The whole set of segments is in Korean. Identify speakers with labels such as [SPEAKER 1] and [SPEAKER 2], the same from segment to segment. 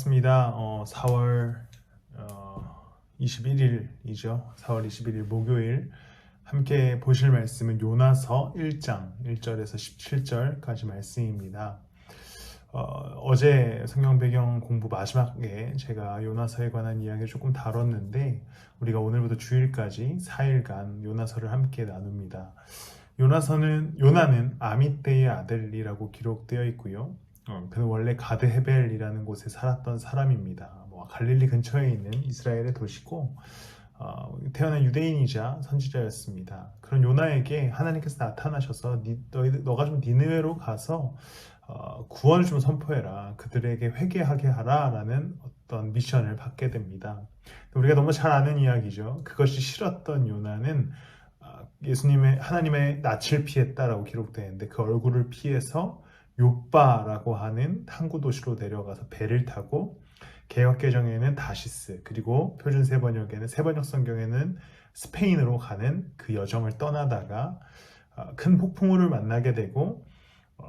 [SPEAKER 1] 반갑습니다. 4월 21일이죠. 4월 21일 목요일 함께 보실 말씀은 요나서 1장 1절에서 17절까지 말씀입니다. 어제 성경 배경 공부 마지막에 제가 요나서에 관한 이야기를 조금 다뤘는데 우리가 오늘부터 주일까지 4일간 요나서를 함께 나눕니다. 요나는 아미떼의 아들이라고 기록되어 있고요. 그는 원래 가드 헤벨이라는 곳에 살았던 사람입니다. 갈릴리 근처에 있는 이스라엘의 도시고 태어난 유대인이자 선지자였습니다. 그런 요나에게 하나님께서 나타나셔서 너가 좀 니느웨로 가서 구원을 좀 선포해라. 그들에게 회개하게 하라 라는 어떤 미션을 받게 됩니다. 우리가 너무 잘 아는 이야기죠. 그것이 싫었던 요나는 하나님의 낯을 피했다라고 기록되어 있는데 그 얼굴을 피해서 요빠라고 하는 항구 도시로 내려가서 배를 타고 개역개정에는 다시스, 그리고 표준 세번역에는 세번역 성경에는 스페인으로 가는 그 여정을 떠나다가 큰 폭풍우를 만나게 되고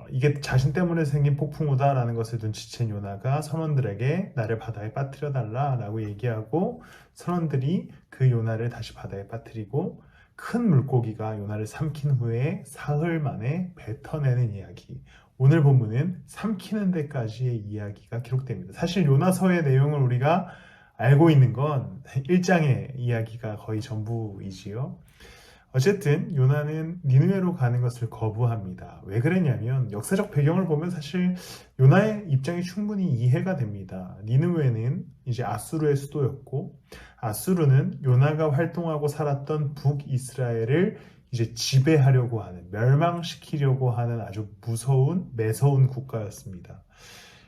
[SPEAKER 1] 이게 자신 때문에 생긴 폭풍우다라는 것을 눈치챈 요나가 선원들에게 나를 바다에 빠뜨려 달라라고 얘기하고 선원들이 그 요나를 다시 바다에 빠뜨리고 큰 물고기가 요나를 삼킨 후에 사흘 만에 뱉어내는 이야기. 오늘 본문은 삼키는 데까지의 이야기가 기록됩니다. 사실 요나서의 내용을 우리가 알고 있는 건 1장의 이야기가 거의 전부이지요. 어쨌든 요나는 니느웨로 가는 것을 거부합니다. 왜 그랬냐면 역사적 배경을 보면 사실 요나의 입장이 충분히 이해가 됩니다. 니느웨는 이제 아수르의 수도였고 아수르는 요나가 활동하고 살았던 북이스라엘을 이제 지배하려고 하는, 멸망시키려고 하는 아주 무서운, 매서운 국가였습니다.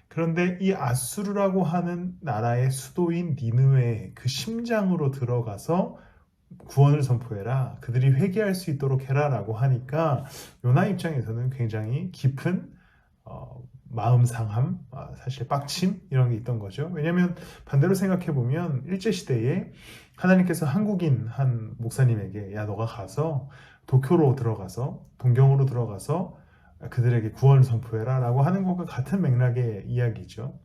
[SPEAKER 1] 그런데 이 아수르라고 하는 나라의 수도인 니느웨의 그 심장으로 들어가서 구원을 선포해라. 그들이 회개할 수 있도록 해라 라고 하니까 요나 입장에서는 굉장히 깊은 마음 상함, 사실 빡침 이런 게 있던 거죠. 왜냐하면 반대로 생각해보면 일제시대에 하나님께서 한국인 한 목사님에게 야 너가 가서 도쿄로 들어가서 동경으로 들어가서 그들에게 구원을 선포해라 라고 하는 것과 같은 맥락의 이야기죠.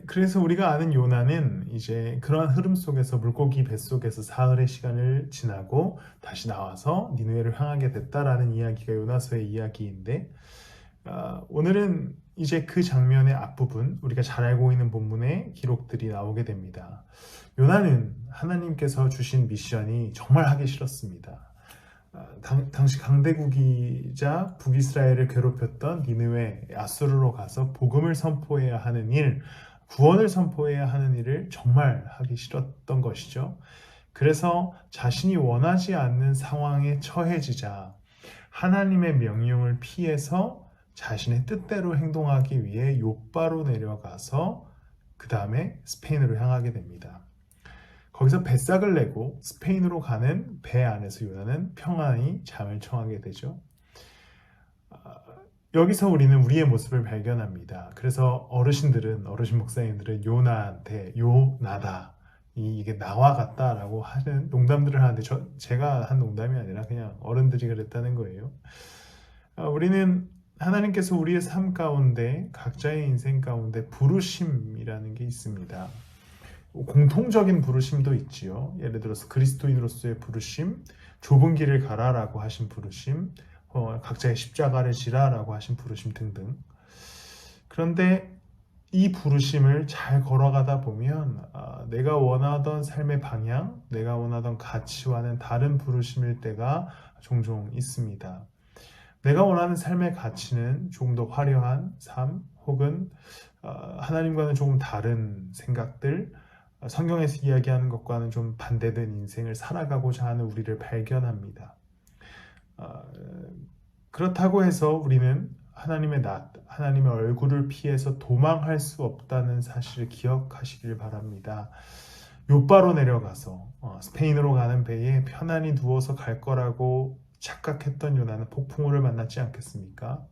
[SPEAKER 1] 그래서 우리가 아는 요나는 이제 그러한 흐름 속에서 물고기 뱃속에서 사흘의 시간을 지나고 다시 나와서 니느웨를 향하게 됐다라는 이야기가 요나서의 이야기인데 오늘은 이제 그 장면의 앞부분 우리가 잘 알고 있는 본문의 기록들이 나오게 됩니다. 요나는 하나님께서 주신 미션이 정말 하기 싫었습니다. 당시 강대국이자 북이스라엘을 괴롭혔던 니느웨 아수르로 가서 복음을 선포해야 하는 일, 구원을 선포해야 하는 일을 정말 하기 싫었던 것이죠. 그래서 자신이 원하지 않는 상황에 처해지자 하나님의 명령을 피해서 자신의 뜻대로 행동하기 위해 요빠로 내려가서 그 다음에 스페인으로 향하게 됩니다. 거기서 뱃삭을 내고 스페인으로 가는 배 안에서 요나는 평안히 잠을 청하게 되죠. 여기서 우리는 우리의 모습을 발견합니다. 그래서 어르신 목사님들은 요나한테 요나다, 이게 나와 같다라고 하는 농담들을 하는데 제가 한 농담이 아니라 그냥 어른들이 그랬다는 거예요. 우리는 하나님께서 우리의 삶 가운데 각자의 인생 가운데 부르심이라는 게 있습니다. 공통적인 부르심도 있지요. 예를 들어서 그리스도인으로서의 부르심, 좁은 길을 가라라고 하신 부르심, 각자의 십자가를 지라라고 하신 부르심 등등. 그런데 이 부르심을 잘 걸어가다 보면 내가 원하던 삶의 방향, 내가 원하던 가치와는 다른 부르심일 때가 종종 있습니다. 내가 원하는 삶의 가치는 조금 더 화려한 삶, 혹은 하나님과는 조금 다른 생각들, 성경에서 이야기하는 것과는 좀 반대된 인생을 살아가고자 하는 우리를 발견합니다. 그렇다고 해서 우리는 하나님의 하나님의 얼굴을 피해서 도망할 수 없다는 사실을 기억하시길 바랍니다. 요빠로 내려가서 스페인으로 가는 배에 편안히 누워서 갈 거라고 착각했던 요나는 폭풍우를 만났지 않겠습니까?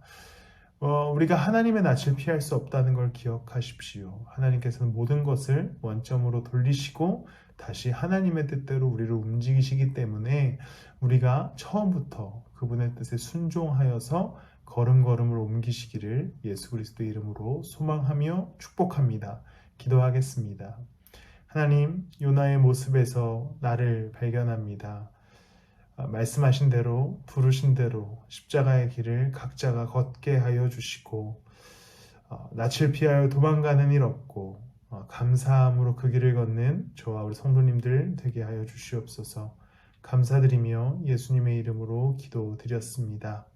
[SPEAKER 1] 우리가 하나님의 낯을 피할 수 없다는 걸 기억하십시오. 하나님께서는 모든 것을 원점으로 돌리시고 다시 하나님의 뜻대로 우리를 움직이시기 때문에 우리가 처음부터 그분의 뜻에 순종하여서 걸음걸음을 옮기시기를 예수 그리스도 이름으로 소망하며 축복합니다. 기도하겠습니다. 하나님, 요나의 모습에서 나를 발견합니다. 말씀하신 대로 부르신 대로 십자가의 길을 각자가 걷게 하여 주시고 낯을 피하여 도망가는 일 없고 감사함으로 그 길을 걷는 저와 우리 성도님들 되게 하여 주시옵소서. 감사드리며 예수님의 이름으로 기도드렸습니다.